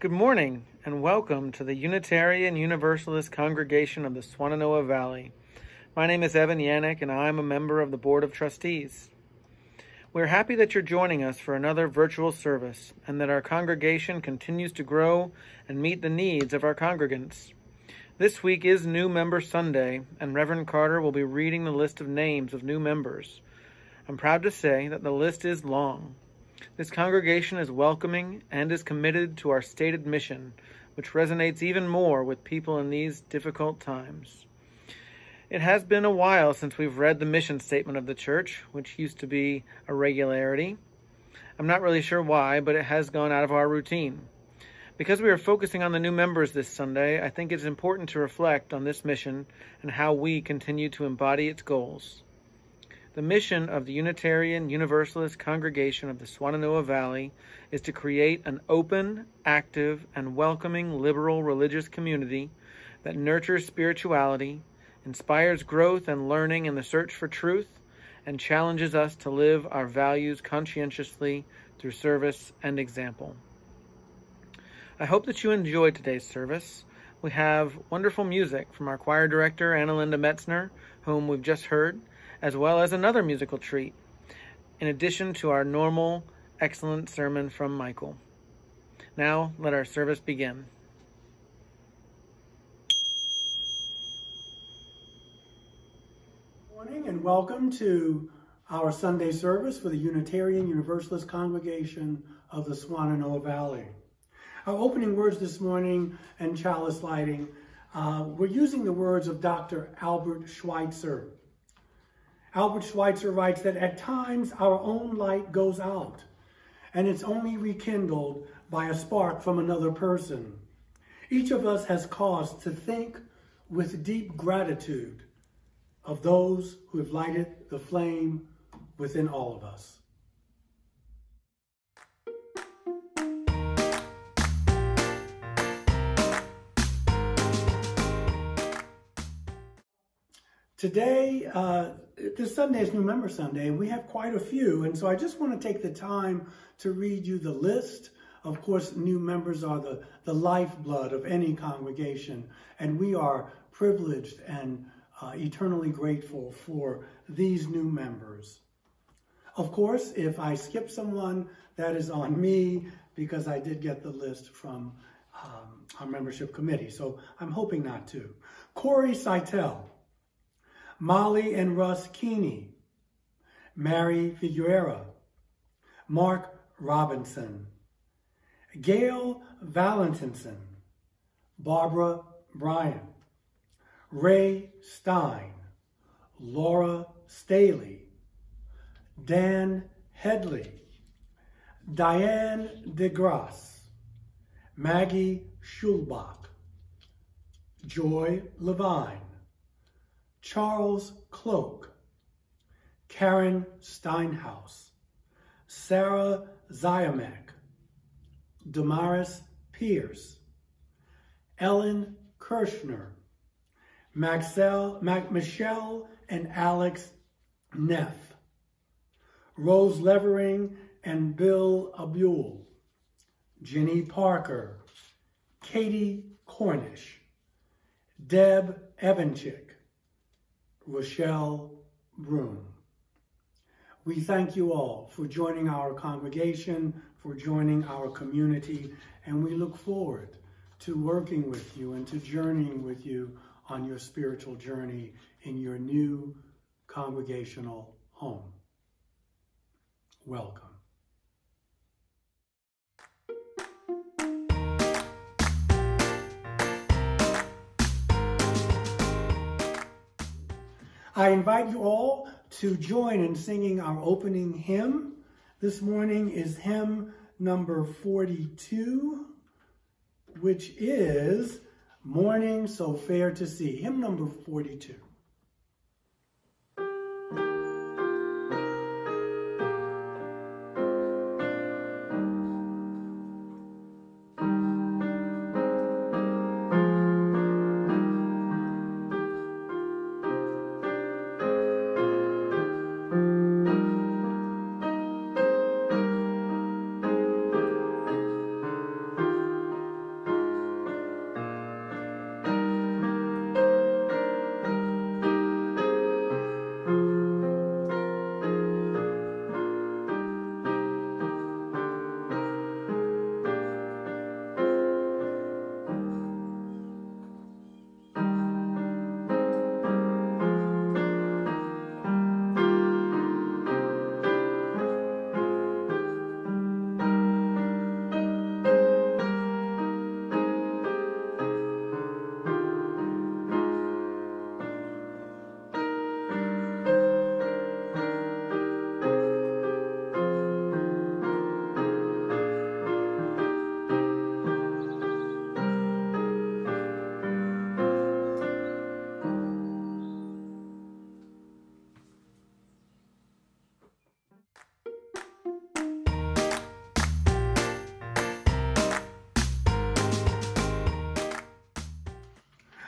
Good morning, and welcome to the Unitarian Universalist Congregation of the Swannanoa Valley. My name is Evan Yannick, and I am a member of the Board of Trustees. We're happy that you're joining us for another virtual service, and that our congregation continues to grow and meet the needs of our congregants. This week is New Member Sunday, and Reverend Carter will be reading the list of names of new members. I'm proud to say that the list is long. This congregation is welcoming and is committed to our stated mission, which resonates even more with people in these difficult times. It has been a while since we've read the mission statement of the church, which used to be a regularity. I'm not really sure why, but it has gone out of our routine. Because we are focusing on the new members this Sunday, I think it's important to reflect on this mission and how we continue to embody its goals. The mission of the Unitarian Universalist Congregation of the Swannanoa Valley is to create an open, active, and welcoming liberal religious community that nurtures spirituality, inspires growth and learning in the search for truth, and challenges us to live our values conscientiously through service and example. I hope that you enjoyed today's service. We have wonderful music from our choir director, Anna Linda Metzner, whom we've just heard, as well as another musical treat, in addition to our normal, excellent sermon from Michael. Now, let our service begin. Good morning and welcome to our Sunday service for the Unitarian Universalist Congregation of the Swannanoa Valley. Our opening words this morning and chalice lighting, we're using the words of Dr. Albert Schweitzer. Albert Schweitzer writes that at times our own light goes out, and it's only rekindled by a spark from another person. Each of us has cause to think with deep gratitude of those who have lighted the flame within all of us. Today, this Sunday is New Member Sunday, and we have quite a few, and so I just want to take the time to read you the list. Of course, new members are the lifeblood of any congregation, and we are privileged and eternally grateful for these new members. Of course, if I skip someone, that is on me, because I did get the list from our membership committee, so I'm hoping not to. Corey Seitel, Molly and Russ Keeney, Mary Figueroa, Mark Robinson, Gail Valentinson, Barbara Bryan, Ray Stein, Laura Staley, Dan Headley, Diane DeGrasse, Maggie Schulbach, Joy Levine, Charles Cloak, Karen Steinhaus, Sarah Ziamek, Damaris Pierce, Ellen Kirshner, Michelle and Alex Neff, Rose Levering and Bill Abule, Jenny Parker, Katie Cornish, Deb Evanchik, Rochelle Broom. We thank you all for joining our congregation, for joining our community, and we look forward to working with you and to journeying with you on your spiritual journey in your new congregational home. Welcome. I invite you all to join in singing our opening hymn. This morning is hymn number 42, which is Morning So Fair to See. Hymn number 42.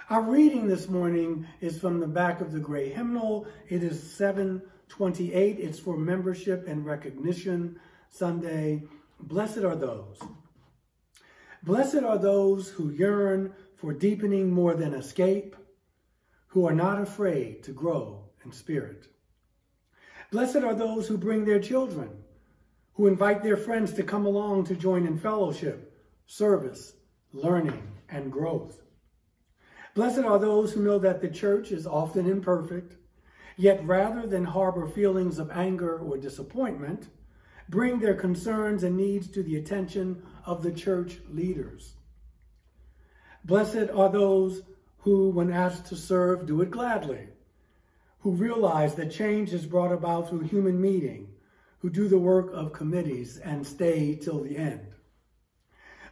Our reading this morning is from the back of the gray hymnal. It is 728. It's for Membership and Recognition Sunday. Blessed are those. Blessed are those who yearn for deepening more than escape, who are not afraid to grow in spirit. Blessed are those who bring their children, who invite their friends to come along to join in fellowship, service, learning, and growth. Blessed are those who know that the church is often imperfect, yet rather than harbor feelings of anger or disappointment, bring their concerns and needs to the attention of the church leaders. Blessed are those who, when asked to serve, do it gladly, who realize that change is brought about through human meeting, who do the work of committees and stay till the end.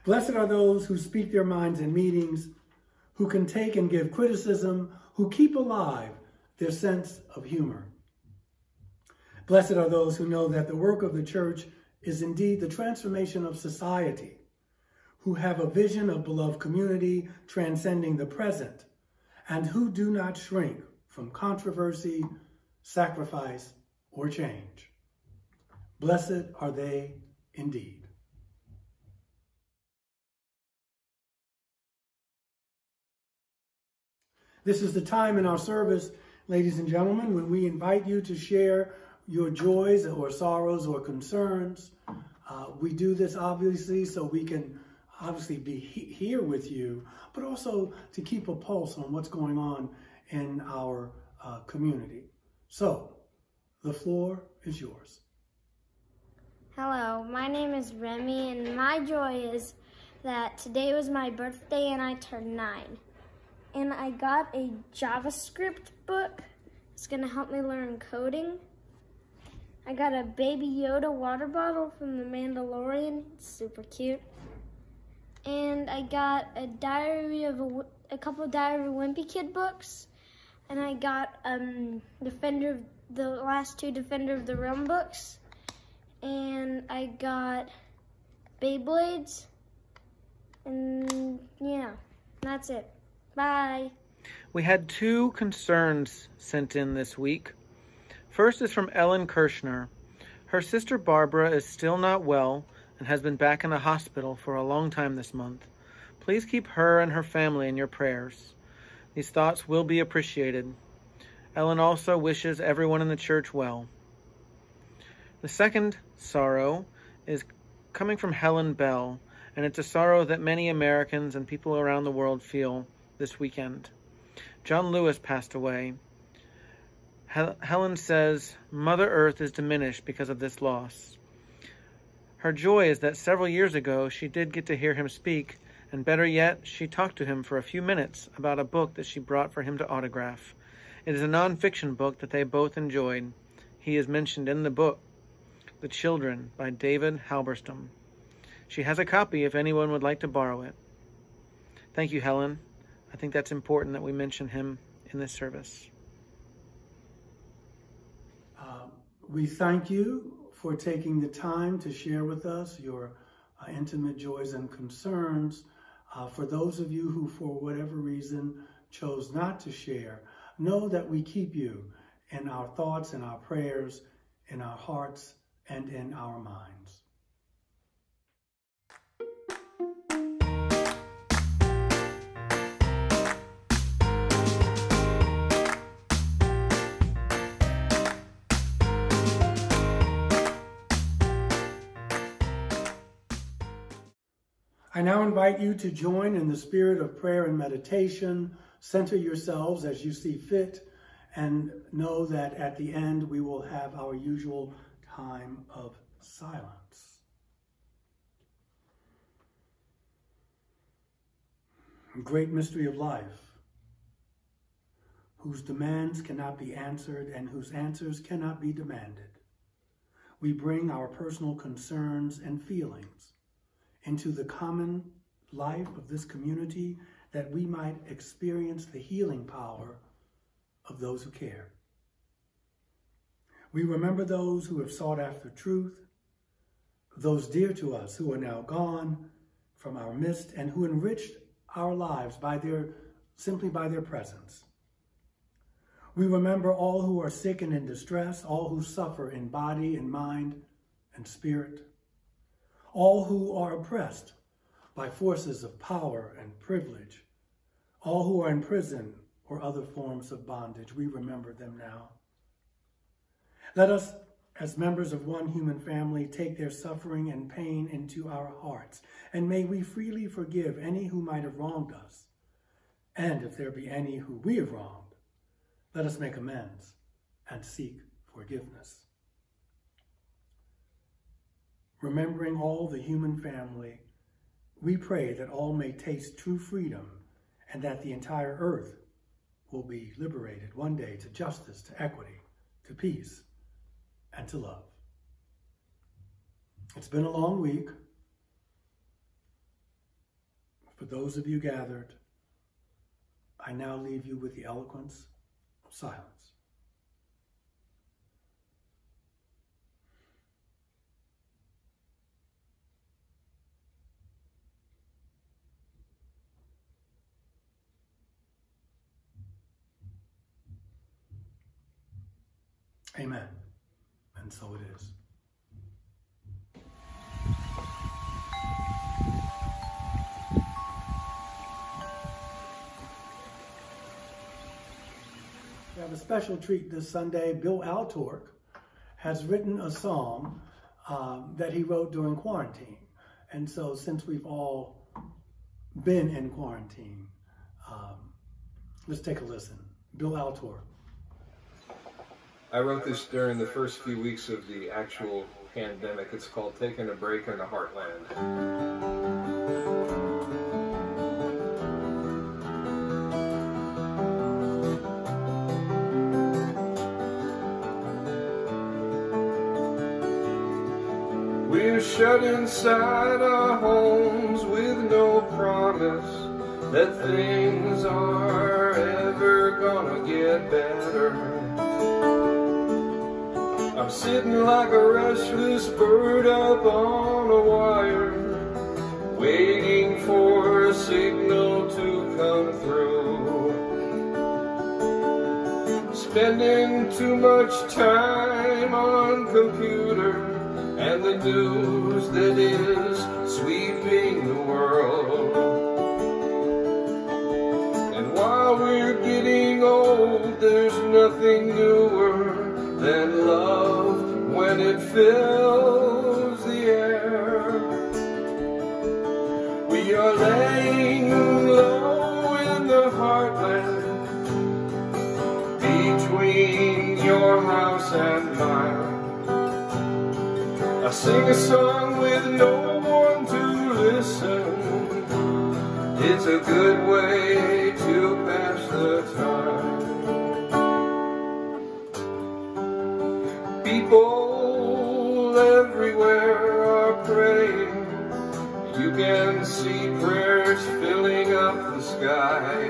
Blessed are those who speak their minds in meetings, who can take and give criticism, who keep alive their sense of humor. Blessed are those who know that the work of the church is indeed the transformation of society, who have a vision of beloved community transcending the present, and who do not shrink from controversy, sacrifice, or change. Blessed are they indeed. This is the time in our service, ladies and gentlemen, when we invite you to share your joys or sorrows or concerns. We do this obviously so we can obviously be here with you, but also to keep a pulse on what's going on in our community. So, the floor is yours. Hello, my name is Remy, and my joy is that today was my birthday and I turned 9. And I got a JavaScript book. It's gonna help me learn coding. I got a Baby Yoda water bottle from The Mandalorian. It's super cute. And I got a couple Diary of a Wimpy Kid books. And I got the last 2 Defender of the Realm books. And I got Beyblades. And yeah, that's it. Bye. We had 2 concerns sent in this week. First is from Ellen Kirshner. Her sister Barbara is still not well and has been back in the hospital for a long time this month. Please keep her and her family in your prayers. These thoughts will be appreciated. Ellen also wishes everyone in the church well. The second sorrow is coming from Helen Bell, and it's a sorrow that many Americans and people around the world feel this weekend. John Lewis passed away. Helen says, Mother Earth is diminished because of this loss. Her joy is that several years ago she did get to hear him speak, and better yet, she talked to him for a few minutes about a book that she brought for him to autograph. It is a non-fiction book that they both enjoyed. He is mentioned in the book, The Children by David Halberstam. She has a copy if anyone would like to borrow it. Thank you, Helen. I think that's important that we mention him in this service. We thank you for taking the time to share with us your intimate joys and concerns. For those of you who, for whatever reason, chose not to share, know that we keep you in our thoughts and our prayers, in our hearts, and in our minds. I now invite you to join in the spirit of prayer and meditation. Center yourselves as you see fit, and know that at the end we will have our usual time of silence. Great mystery of life, whose demands cannot be answered and whose answers cannot be demanded. We bring our personal concerns and feelings into the common life of this community, that we might experience the healing power of those who care. We remember those who have sought after truth, those dear to us who are now gone from our midst and who enriched our lives by their simply by their presence. We remember all who are sick and in distress, all who suffer in body and mind and spirit, all who are oppressed by forces of power and privilege, all who are in prison or other forms of bondage. We remember them now. Let us, as members of one human family, take their suffering and pain into our hearts, and may we freely forgive any who might have wronged us. And if there be any who we have wronged, let us make amends and seek forgiveness. Remembering all the human family, we pray that all may taste true freedom and that the entire earth will be liberated one day to justice, to equity, to peace, and to love. It's been a long week. For those of you gathered, I now leave you with the eloquence of silence. Amen. And so it is. We have a special treat this Sunday. Bill Altork has written a psalm that he wrote during quarantine. And so since we've all been in quarantine, let's take a listen. Bill Altork. I wrote this during the first few weeks of the actual pandemic. It's called Taking a Break in the Heartland. We're shut inside our homes with no promise that things are ever gonna get better. I'm sitting like a restless bird up on a wire, waiting for a signal to come through. Spending too much time on computer and the news that is sweeping the world. And while we're getting old, there's nothing newer than love when it fills the air. We are laying low in the heartland, between your house and mine. I sing a song with no one to listen. It's a good way to pass the time. People everywhere are praying. You can see prayers filling up the sky.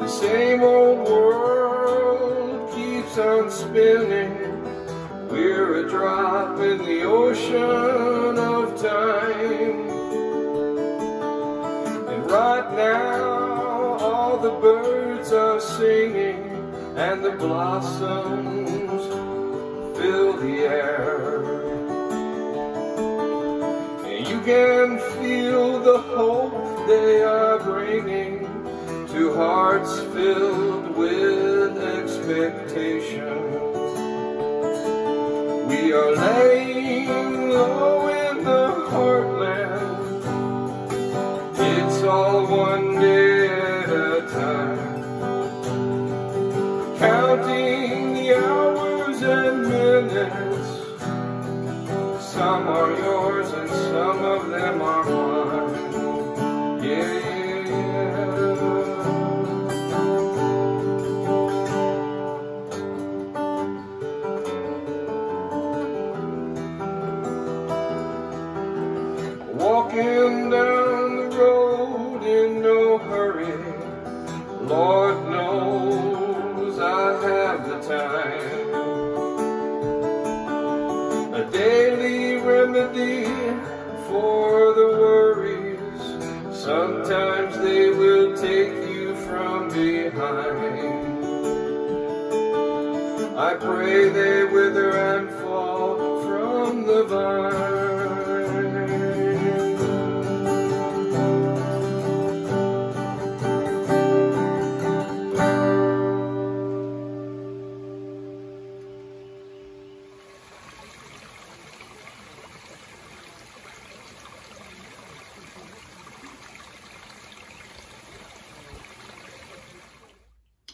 The same old world keeps on spinning. We're a drop in the ocean of time. And right now all the birds are singing and the blossoms fill the air. And you can feel the hope they are bringing to hearts filled with expectation. We are laying low in the heartland. It's all one day at a time. Counting the hours and minutes. Some are yours and some of them are mine. Yeah. Walking down the road in no hurry, Lord knows I have the time. A daily remedy for the worries Sometimes they will take you from behind. I pray they wither and fall from the vine.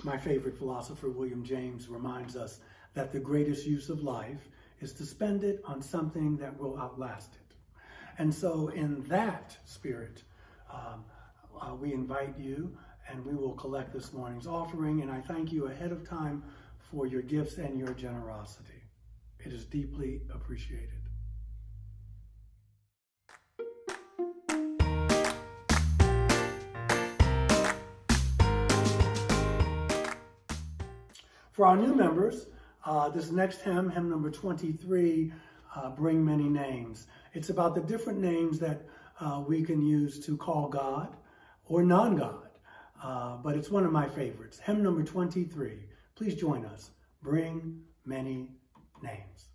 My favorite philosopher, William James, reminds us that the greatest use of life is to spend it on something that will outlast it. And so in that spirit, we invite you, and we will collect this morning's offering. And I thank you ahead of time for your gifts and your generosity. It is deeply appreciated. For our new members, this next hymn, hymn number 23, Bring Many Names. It's about the different names that we can use to call God or non-God, but it's one of my favorites. Hymn number 23. Please join us. Bring Many Names.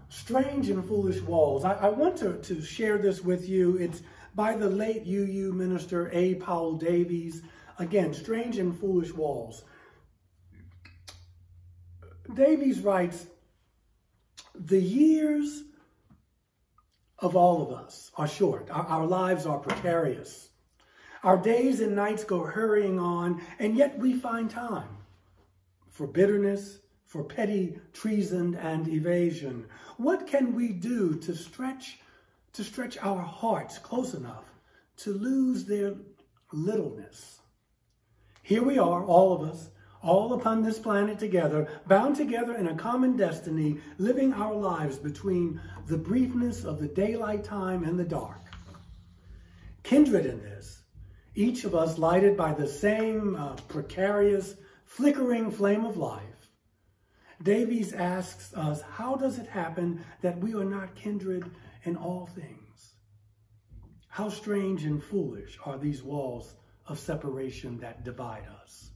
Strange and Foolish Walls. I want to share this with you. It's by the late UU minister A. Powell Davies. Again, Strange and Foolish Walls. Davies writes, the years of all of us are short. Our lives are precarious. Our days and nights go hurrying on, and yet we find time for bitterness, for petty treason and evasion. What can we do to stretch our hearts close enough to lose their littleness? Here we are, all of us, all upon this planet together, bound together in a common destiny, living our lives between the briefness of the daylight time and the dark. Kindred in this, each of us lighted by the same precarious, flickering flame of life. Davies asks us, how does it happen that we are not kindred in all things? How strange and foolish are these walls of separation that divide us?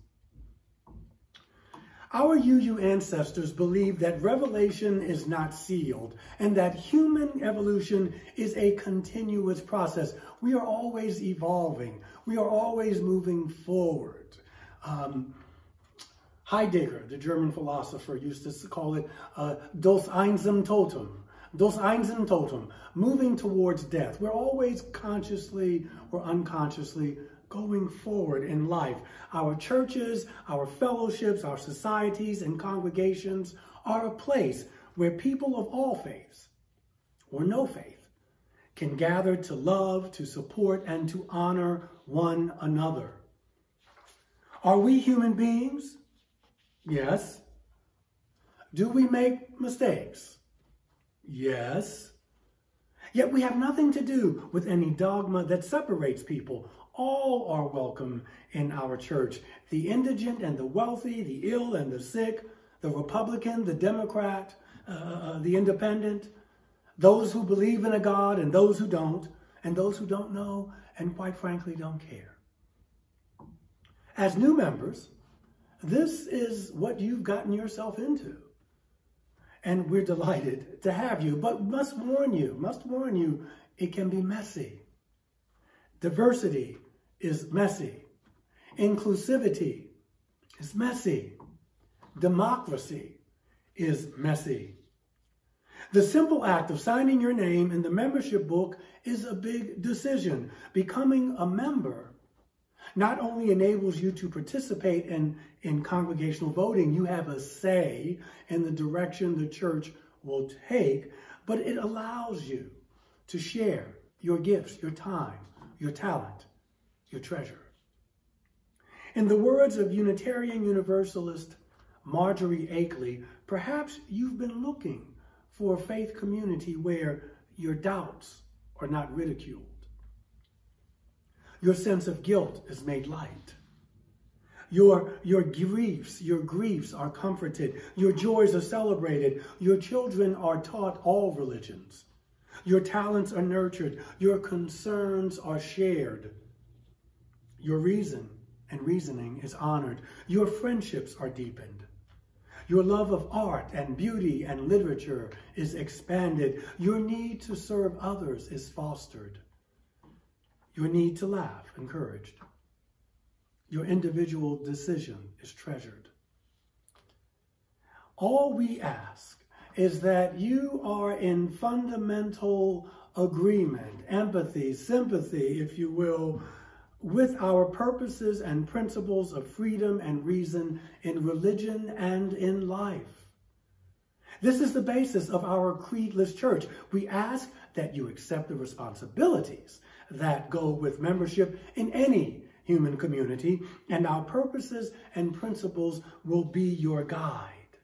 Our UU ancestors believed that revelation is not sealed and that human evolution is a continuous process. We are always evolving. We are always moving forward. Heidegger, the German philosopher, used to call it das Einsamtotum, moving towards death. We're always consciously or unconsciously going forward in life. Our churches, our fellowships, our societies and congregations are a place where people of all faiths, or no faith, can gather to love, to support, and to honor one another. Are we human beings? Yes. Do we make mistakes? Yes. Yet we have nothing to do with any dogma that separates people. All are welcome in our church. The indigent and the wealthy, the ill and the sick, the Republican, the Democrat, the independent, those who believe in a God and those who don't know, and quite frankly don't care. As new members, this is what you've gotten yourself into. And we're delighted to have you, but must warn you, it can be messy. Diversity is messy. Inclusivity is messy. Democracy is messy. The simple act of signing your name in the membership book is a big decision. Becoming a member not only enables you to participate in congregational voting, you have a say in the direction the church will take, but it allows you to share your gifts, your time, your talent, your treasure. In the words of Unitarian Universalist Marjorie Akeley, perhaps you've been looking for a faith community where your doubts are not ridiculed. Your sense of guilt is made light. Your griefs are comforted. Your joys are celebrated. Your children are taught all religions. Your talents are nurtured. Your concerns are shared. Your reason and reasoning is honored. Your friendships are deepened. Your love of art and beauty and literature is expanded. Your need to serve others is fostered. Your need to laugh encouraged. Your individual decision is treasured. All we ask is that you are in fundamental agreement, empathy, sympathy, if you will, with our purposes and principles of freedom and reason in religion and in life. This is the basis of our creedless church. We ask that you accept the responsibilities that go with membership in any human community, and our purposes and principles will be your guide.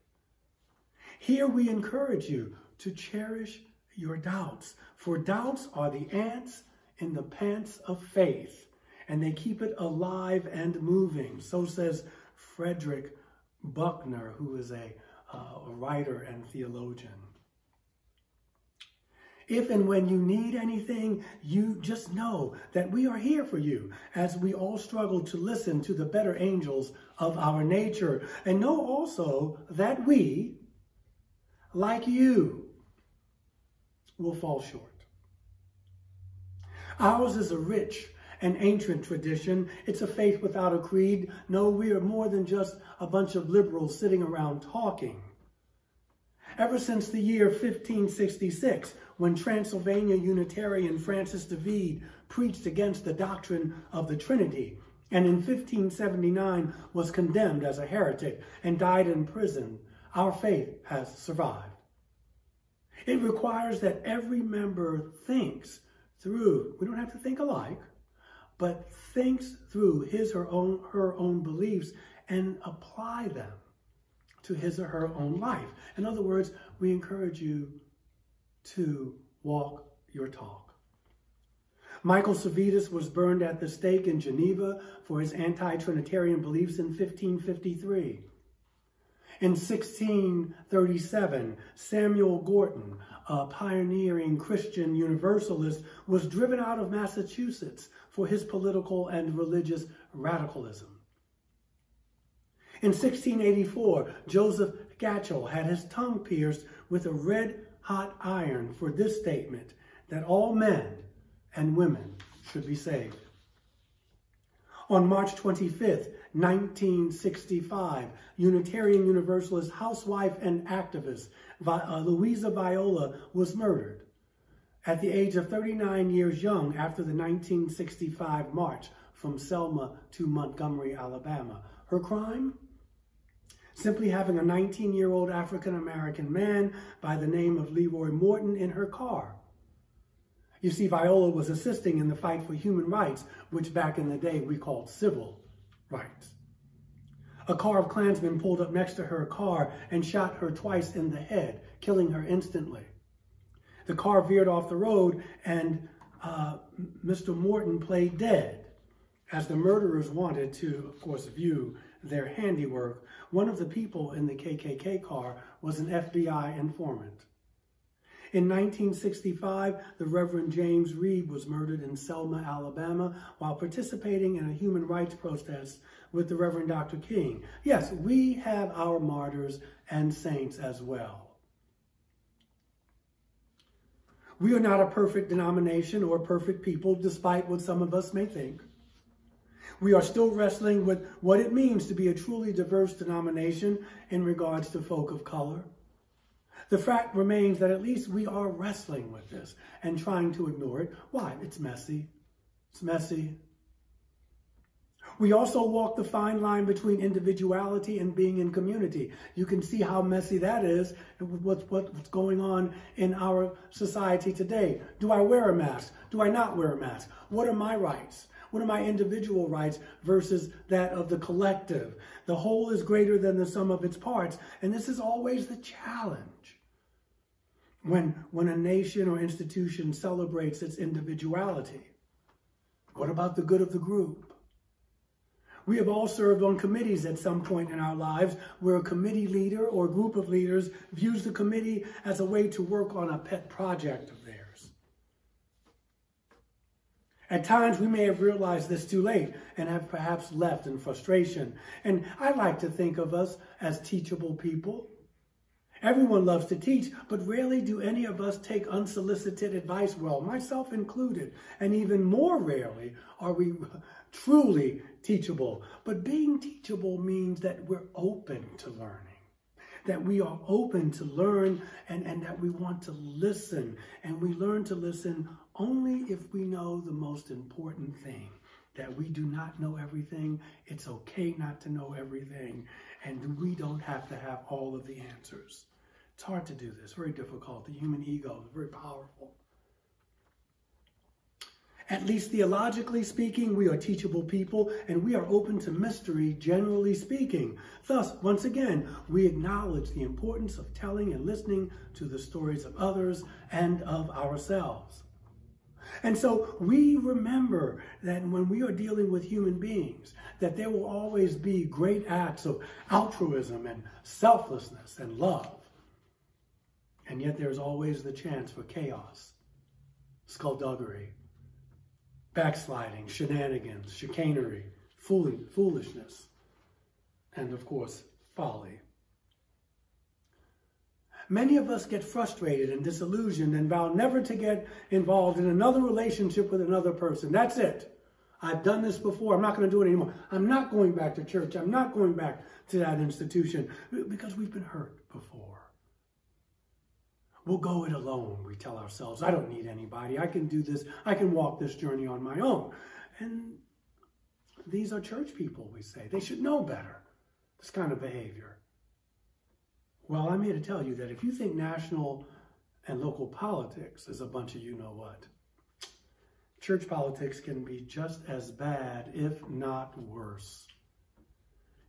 Here we encourage you to cherish your doubts, for doubts are the ants in the pants of faith, and they keep it alive and moving. So says Frederick Buckner, who is a writer and theologian. If and when you need anything, you just know that we are here for you as we all struggle to listen to the better angels of our nature. And know also that we, like you, will fall short. Ours is a rich and ancient tradition. It's a faith without a creed. No, we are more than just a bunch of liberals sitting around talking. Ever since the year 1566, when Transylvania Unitarian Francis Davies preached against the doctrine of the Trinity, and in 1579 was condemned as a heretic and died in prison, our faith has survived. It requires that every member thinks through, we don't have to think alike, but thinks through his or her own beliefs and apply them to his or her own life. In other words, we encourage you to walk your talk. Michael Servetus was burned at the stake in Geneva for his anti-Trinitarian beliefs in 1553. In 1637, Samuel Gorton, a pioneering Christian Universalist, was driven out of Massachusetts for his political and religious radicalism. In 1684, Joseph Gatchell had his tongue pierced with a red-hot iron for this statement, that all men and women should be saved. On March 25th, 1965, Unitarian Universalist housewife and activist Louisa Viola was murdered at the age of 39 years young after the 1965 march from Selma to Montgomery, Alabama. Her crime? Simply having a 19-year-old African-American man by the name of Leroy Morton in her car. You see, Viola was assisting in the fight for human rights, which back in the day we called civil rights. A car of Klansmen pulled up next to her car and shot her twice in the head, killing her instantly. The car veered off the road and Mr. Morton played dead. As the murderers wanted to, of course, view their handiwork, one of the people in the KKK car was an FBI informant. In 1965, the Reverend James Reed was murdered in Selma, Alabama, while participating in a human rights protest with the Reverend Dr. King. Yes, we have our martyrs and saints as well. We are not a perfect denomination or perfect people, despite what some of us may think. We are still wrestling with what it means to be a truly diverse denomination in regards to folk of color. The fact remains that at least we are wrestling with this and trying to ignore it. Why? It's messy. It's messy. We also walk the fine line between individuality and being in community. You can see how messy that is and what's going on in our society today. Do I wear a mask? Do I not wear a mask? What are my rights? What are my individual rights versus that of the collective? The whole is greater than the sum of its parts. And this is always the challenge. When a nation or institution celebrates its individuality, what about the good of the group? We have all served on committees at some point in our lives where a committee leader or group of leaders views the committee as a way to work on a pet project of theirs. At times, we may have realized this too late and have perhaps left in frustration. And I like to think of us as teachable people. Everyone loves to teach, but rarely do any of us take unsolicited advice well, myself included. And even more rarely are we truly teachable. But being teachable means that we're open to learning, that we are open to learn and that we want to listen. And we learn to listen only if we know the most important thing, that we do not know everything. It's okay not to know everything. And we don't have to have all of the answers. It's hard to do this, very difficult. The human ego is very powerful. At least theologically speaking, we are teachable people, and we are open to mystery, generally speaking. Thus, once again, we acknowledge the importance of telling and listening to the stories of others and of ourselves. And so we remember that when we are dealing with human beings, that there will always be great acts of altruism and selflessness and love. And yet there's always the chance for chaos, skullduggery, backsliding, shenanigans, chicanery, foolishness, and of course, folly. Many of us get frustrated and disillusioned and vow never to get involved in another relationship with another person. That's it. I've done this before. I'm not going to do it anymore. I'm not going back to church. I'm not going back to that institution because we've been hurt before. We'll go it alone, we tell ourselves. I don't need anybody. I can do this. I can walk this journey on my own. And these are church people, we say. They should know better, this kind of behavior. Well, I'm here to tell you that if you think national and local politics is a bunch of you-know-what, church politics can be just as bad, if not worse.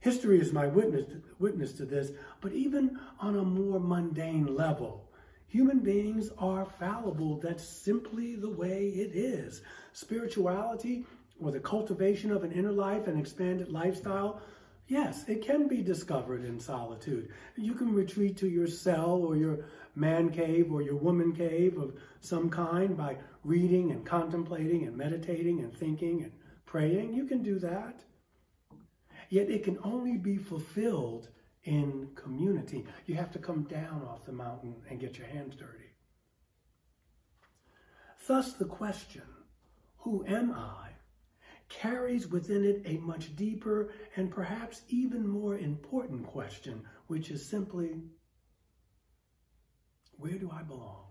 History is my witness to this, but even on a more mundane level, human beings are fallible. That's simply the way it is. Spirituality, or the cultivation of an inner life and expanded lifestyle, yes, it can be discovered in solitude. You can retreat to your cell or your man cave or your woman cave of some kind by reading and contemplating and meditating and thinking and praying. You can do that. Yet it can only be fulfilled in community. You have to come down off the mountain and get your hands dirty. Thus the question, who am I, carries within it a much deeper and perhaps even more important question, which is simply, where do I belong?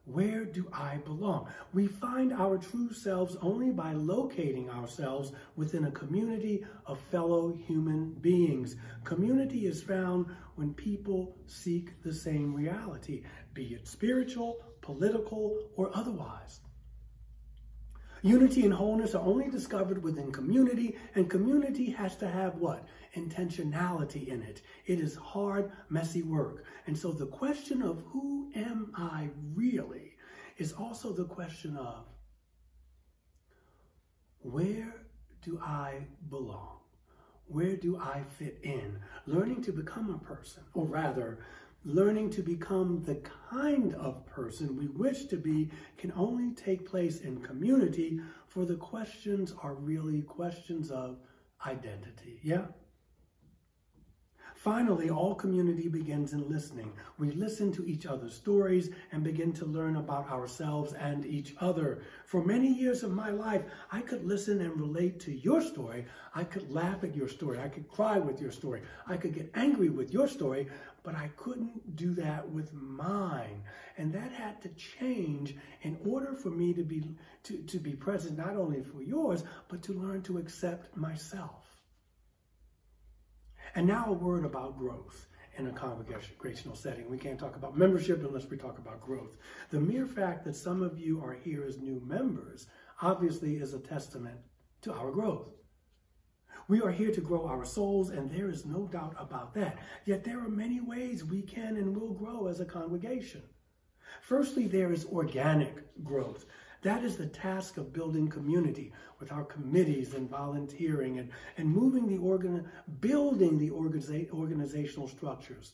Where do I belong? We find our true selves only by locating ourselves within a community of fellow human beings. Community is found when people seek the same reality, be it spiritual, political, or otherwise. Unity and wholeness are only discovered within community, and community has to have what? Intentionality in it. It is hard, messy work. And so the question of who am I really is also the question of where do I belong? Where do I fit in? Learning to become a person, or rather, learning to become the kind of person we wish to be can only take place in community, for the questions are really questions of identity. Yeah? Finally, all community begins in listening. We listen to each other's stories and begin to learn about ourselves and each other. For many years of my life, I could listen and relate to your story. I could laugh at your story. I could cry with your story. I could get angry with your story, but I couldn't do that with mine. And that had to change in order for me to be present not only for yours, but to learn to accept myself. And now a word about growth in a congregational setting. We can't talk about membership unless we talk about growth. The mere fact that some of you are here as new members obviously is a testament to our growth. We are here to grow our souls, and there is no doubt about that. Yet there are many ways we can and will grow as a congregation. Firstly, there is organic growth. That is the task of building community with our committees and volunteering and building the organizational structures,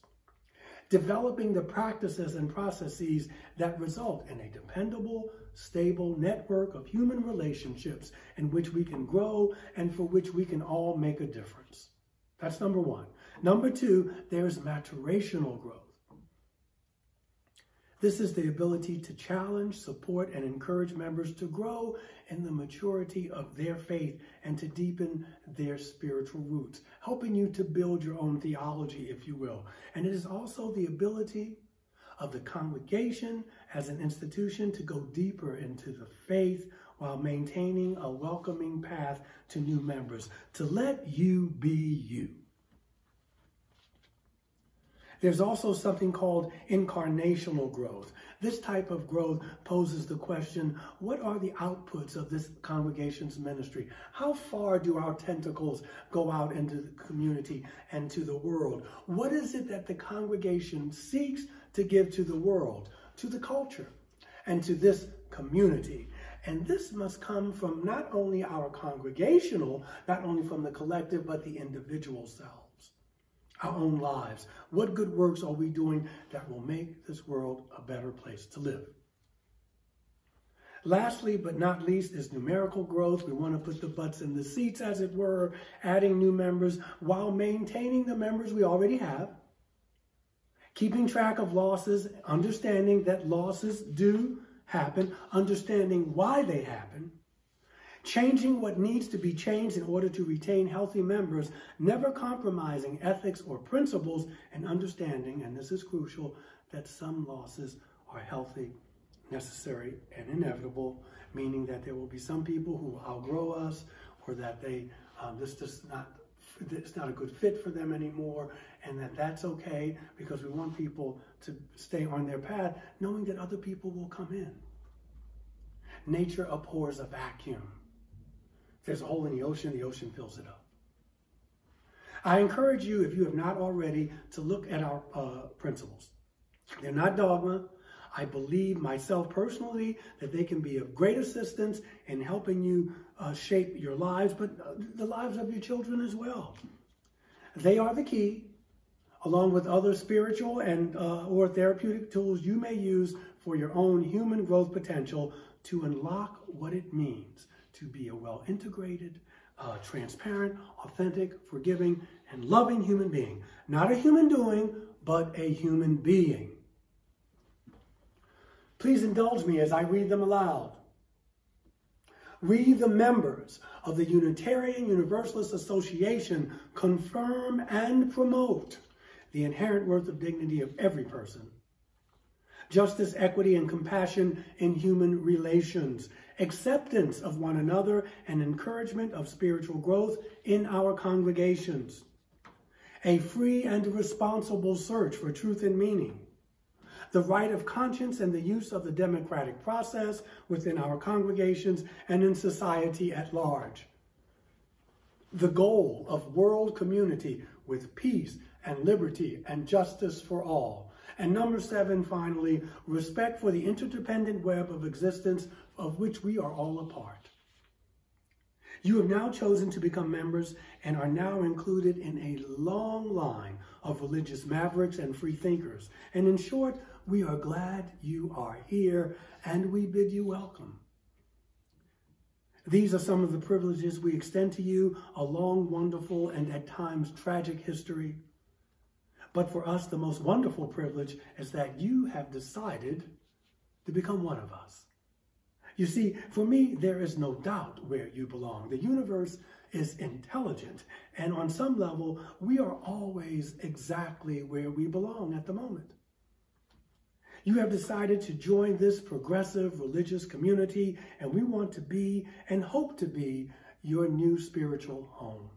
developing the practices and processes that result in a dependable, stable network of human relationships in which we can grow and for which we can all make a difference. That's number one. Number two, there's maturational growth. This is the ability to challenge, support, and encourage members to grow in the maturity of their faith and to deepen their spiritual roots, helping you to build your own theology, if you will. And it is also the ability of the congregation as an institution to go deeper into the faith while maintaining a welcoming path to new members, to let you be you. There's also something called incarnational growth. This type of growth poses the question, what are the outputs of this congregation's ministry? How far do our tentacles go out into the community and to the world? What is it that the congregation seeks to give to the world, to the culture, and to this community? And this must come from not only our congregational, not only from the collective, but the individual selves. Our own lives. What good works are we doing that will make this world a better place to live? Lastly, but not least, is numerical growth. We want to put the butts in the seats, as it were, adding new members while maintaining the members we already have, keeping track of losses, understanding that losses do happen, understanding why they happen, changing what needs to be changed in order to retain healthy members, never compromising ethics or principles, and understanding, and this is crucial, that some losses are healthy, necessary, and inevitable, meaning that there will be some people who will outgrow us, or that it's not a good fit for them anymore, and that's okay, because we want people to stay on their path, knowing that other people will come in. Nature abhors a vacuum. If there's a hole in the ocean fills it up. I encourage you, if you have not already, to look at our principles. They're not dogma. I believe myself personally that they can be of great assistance in helping you shape your lives, but the lives of your children as well. They are the key, along with other spiritual and or therapeutic tools you may use for your own human growth potential to unlock what it means to be a well-integrated, transparent, authentic, forgiving, and loving human being. Not a human doing, but a human being. Please indulge me as I read them aloud. We, the members of the Unitarian Universalist Association, confirm and promote the inherent worth of dignity of every person, justice, equity, and compassion in human relations, acceptance of one another, and encouragement of spiritual growth in our congregations, a free and responsible search for truth and meaning, the right of conscience and the use of the democratic process within our congregations and in society at large, the goal of world community with peace and liberty and justice for all. And number 7, finally, respect for the interdependent web of existence of which we are all a part. You have now chosen to become members and are now included in a long line of religious mavericks and free thinkers. And in short, we are glad you are here and we bid you welcome. These are some of the privileges we extend to you, a long, wonderful, and at times tragic history. But for us, the most wonderful privilege is that you have decided to become one of us. You see, for me, there is no doubt where you belong. The universe is intelligent, and on some level, we are always exactly where we belong at the moment. You have decided to join this progressive religious community, and we want to be and hope to be your new spiritual home.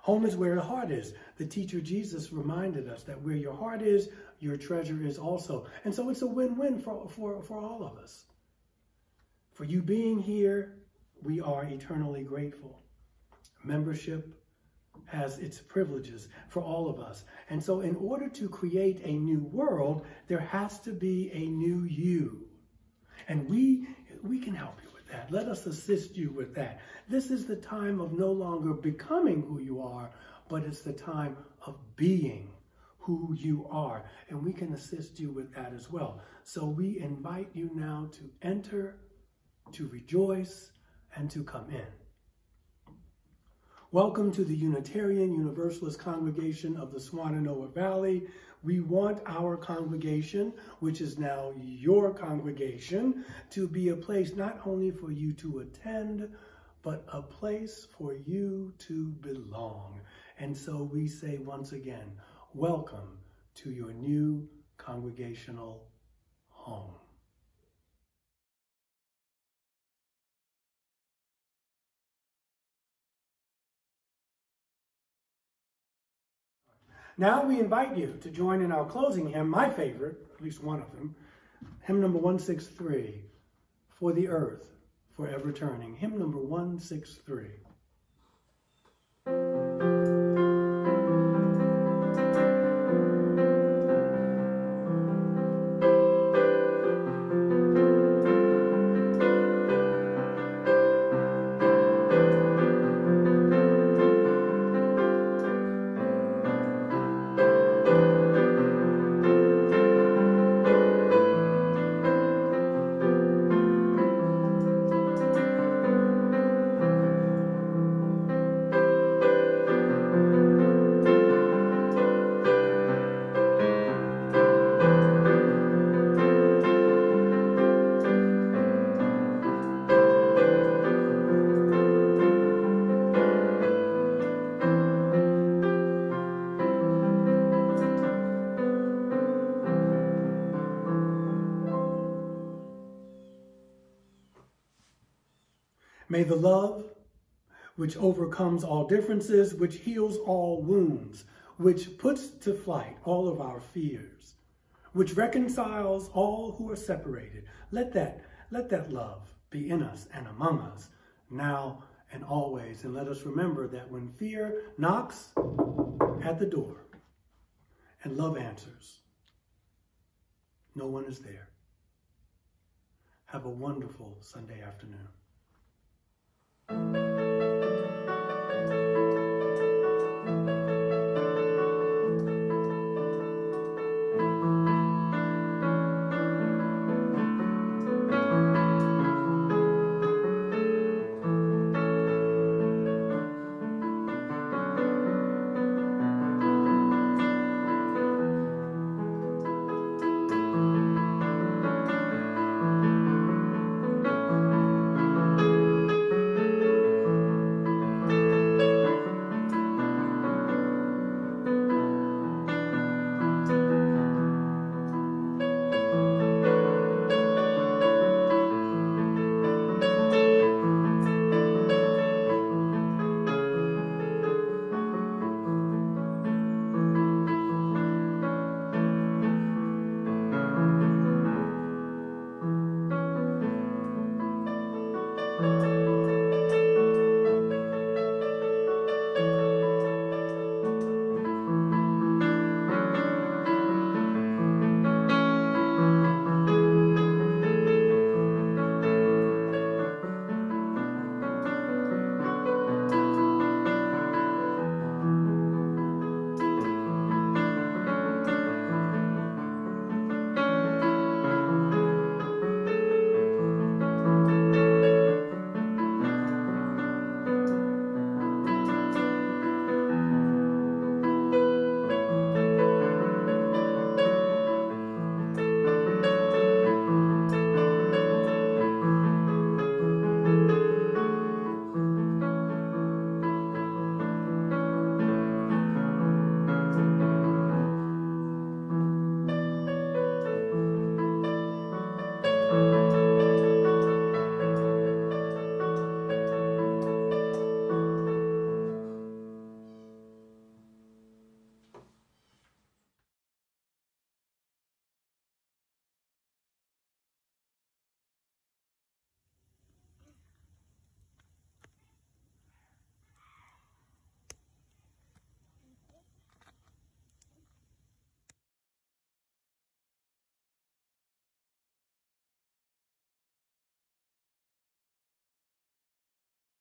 Home is where the heart is. The teacher Jesus reminded us that where your heart is, your treasure is also. And so it's a win-win for all of us. For you being here, we are eternally grateful. Membership has its privileges for all of us. And so in order to create a new world, there has to be a new you. And we can help you with that. Let us assist you with that. This is the time of no longer becoming who you are, but it's the time of being who you are. And we can assist you with that as well. So we invite you now to enter, to rejoice, and to come in. Welcome to the Unitarian Universalist Congregation of the Swannanoa Valley. We want our congregation, which is now your congregation, to be a place not only for you to attend, but a place for you to belong. And so we say once again, welcome to your new congregational home. Now we invite you to join in our closing hymn, my favorite, at least one of them, hymn number 163, For the Earth Forever Turning. Hymn number 163. May the love which overcomes all differences, which heals all wounds, which puts to flight all of our fears, which reconciles all who are separated, let that love be in us and among us now and always. And let us remember that when fear knocks at the door and love answers, no one is there. Have a wonderful Sunday afternoon.